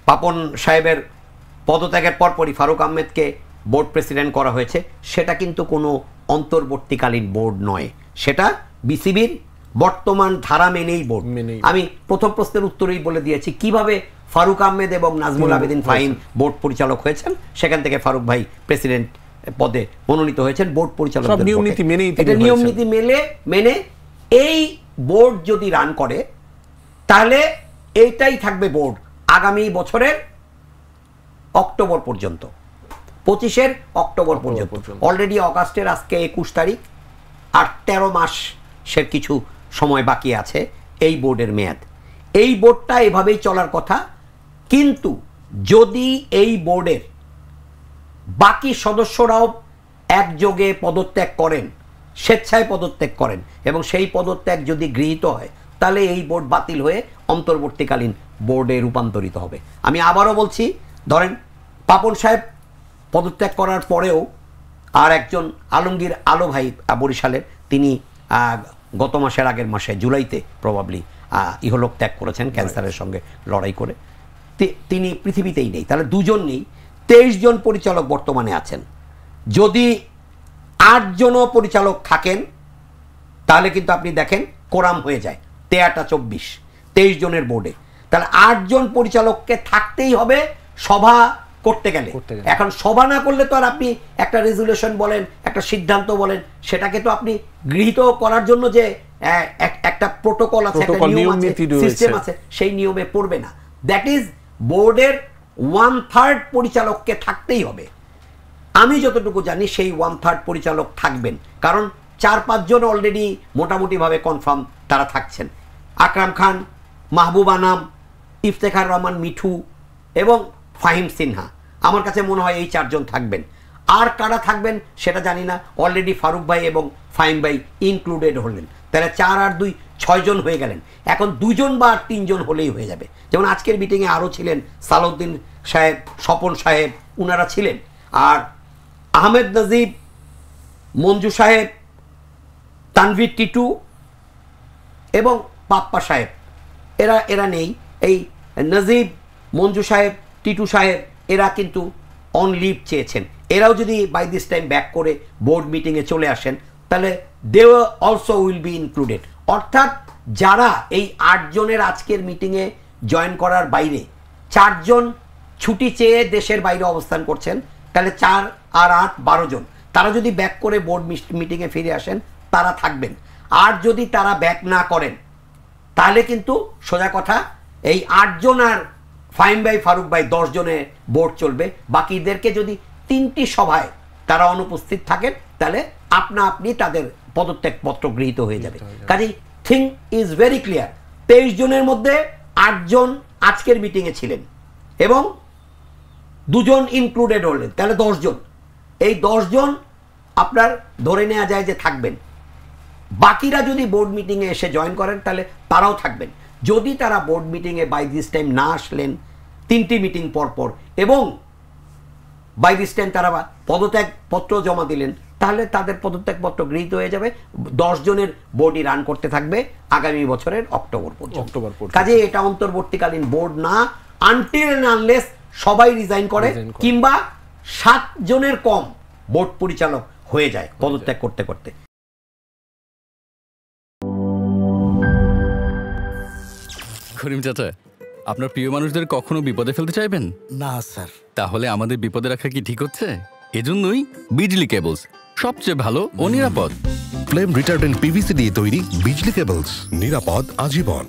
পাপন সাহেবের পদত্যাগের পরপরই ফারুক আহমেদকে বোর্ড প্রেসিডেন্ট করা হয়েছে, সেটা কিন্তু কোনো অন্তর্বর্তীকালীন বোর্ড নয়, সেটা বিসিবির বর্তমান ধারা মেনেই বোর্ড। আমি প্রথম প্রশ্নের উত্তরেই বলে দিয়েছি কিভাবে ফারুক আহমেদ এবং নাজমুল আবেদিন ফাহিম বোর্ড পরিচালক হয়েছেন, সেখান থেকে ফারুক ভাই প্রেসিডেন্ট পদে মনোনীত হয়েছেন বোর্ড পরিচালক। এটা নিয়ম নীতি মেনে এই বোর্ড যদি রান করে তাহলে এইটাই থাকবে বোর্ড আগামী বছরের অক্টোবর পর্যন্ত, 25 অক্টোবর পর্যন্ত। অলরেডি অগাস্টের আজকে 21 তারিখ, আর 13 মাসের কিছু সময় বাকি আছে এই বোর্ডের মেয়াদ। এই বোর্ডটা এভাবেই চলার কথা, কিন্তু যদি এই বোর্ডের বাকি সদস্যরাও একযোগে পদত্যাগ করেন, স্বেচ্ছায় পদত্যাগ করেন, এবং সেই পদত্যাগ যদি গৃহীত হয় তাহলে এই বোর্ড বাতিল হয়ে অন্তর্বর্তীকালীন বোর্ডে রূপান্তরিত হবে। আমি আবারও বলছি, ধরেন পাপন সাহেব পদত্যাগ করার পরেও আর একজন আলমগীর আলো ভাই বরিশালের, তিনি গত মাসের আগের মাসে জুলাইতে প্রবাবলি ইহলোক ত্যাগ করেছেন ক্যান্সারের সঙ্গে লড়াই করে, তিনি পৃথিবীতেই নেই। তাহলে দুজন নেই, 23 জন পরিচালক বর্তমানে আছেন। যদি 8 জনও পরিচালক থাকেন তাহলে কিন্তু আপনি দেখেন কোরাম হয়ে যায় 23 জনের বোর্ডে। তাহলে 8 জন পরিচালককে থাকতেই হবে সভা করতে গেলে। এখন সভা না করলে তো আর আপনি একটা রেজুলেশন বলেন, একটা সিদ্ধান্ত বলেন, সেটাকে তো আপনি গৃহীত করার জন্য যে একটা প্রোটোকল আছে, একটা নিয়ম আছে, সিস্টেম আছে, সেই নিয়মে পড়বে না। দ্যাট ইজ বোর্ডের 1/3 পরিচালককে থাকতেই হবে। আমি যতটুকু জানি সেই 1/3 পরিচালক থাকবেন, কারণ 4-5 জন অলরেডি মোটামুটিভাবে কনফার্ম তারা থাকছেন। আকরাম খান, মাহবুব আনাম, ইফতেখার রহমান মিঠু এবং ফাহিম সিনহা, আমার কাছে মনে হয় এই 4 জন থাকবেন। আর কারা থাকবেন সেটা জানি না। অলরেডি ফারুক ভাই এবং ফাহিম ভাই ইনক্লুডেড হলেন, তাহলে 4 আর 2 6 জন হয়ে গেলেন। এখন 2 জন বা 3 জন হলেই হয়ে যাবে। যেমন আজকের মিটিংয়ে আরও ছিলেন সালাউদ্দিন সাহেব, স্বপন সাহেব, উনারা ছিলেন। আর আহমেদ নজিব, মঞ্জু সাহেব, তানভীর টিটু এবং পাপ্পা সাহেব, এরা নেই। এই নজিব, মঞ্জু সাহেব, টিটু সাহেব এরা কিন্তু অন লিভ চেয়েছেন। এরাও যদি বাই দিস টাইম ব্যাক করে বোর্ড মিটিংয়ে চলে আসেন তাহলে they also will be included. অর্থাৎ যারা এই 8 জনের আজকের মিটিংয়ে জয়েন করার বাইরে 4 জন ছুটি চেয়ে দেশের বাইরে অবস্থান করছেন, তাহলে 4 আর 8 12 জন, তারা যদি ব্যাক করে বোর্ড মিটিংয়ে ফিরে আসেন তারা থাকবেন। আর যদি তারা ব্যাক না করেন তাহলে কিন্তু সোজা কথা এই 8 জন আর ফাহিম ভাই, ফারুক ভাই 10 জনের বোর্ড চলবে। বাকিদেরকে যদি 3টি সভায় তারা অনুপস্থিত থাকেন তাহলে আপনি তাদের পদত্যাগ পত্র গৃহীত হয়ে যাবে। কাজেই থিং ইজ ভেরি ক্লিয়ার। 23 জনের মধ্যে 8 জন আজকের মিটিংয়ে ছিলেন এবং 2 জন ইনক্লুডেড হলেন, তাহলে 10 জন। এই 10 জন আপনার ধরে নেওয়া যায় যে থাকবেন। বাকিরা যদি বোর্ড মিটিংয়ে এসে জয়েন করেন তাহলে তারাও থাকবেন। যদি তারা বোর্ড মিটিংয়ে বাই দিস টাইম না আসলেন, 3টি মিটিং পরপর, এবং বাই দিস টাইম তারা পদত্যাগ পত্র জমা দিলেন, তাহলে তাদের পদত্যাগ পত্র গৃহীত হয়ে যাবে। 10 জনের বোর্ডই রান করতে থাকবে আগামী বছরের অক্টোবর পর্যন্ত। কাজে এটা অন্তর্বর্তীকালীন বোর্ড না, আনটিল এন্ড আনলেস সবাই রিজাইন করে কিংবা 7 জনের কম বোর্ড পরিচালক হয়ে যায় পদত্যাগ করতে করতে। করিম চাচা, আপনার প্রিয় মানুষদের কখনো বিপদে ফেলতে চাইবেন না স্যার। তাহলে আমাদের বিপদে রাখা কি ঠিক হচ্ছে? এজন্যই বিজলি কেবলস সবচেয়ে ভালো ও নিরাপদ। ফ্লেম রিটার্ডেন্ট পিভিসি দিয়ে তৈরি বিজলি কেবলস, নিরাপদ আজীবন।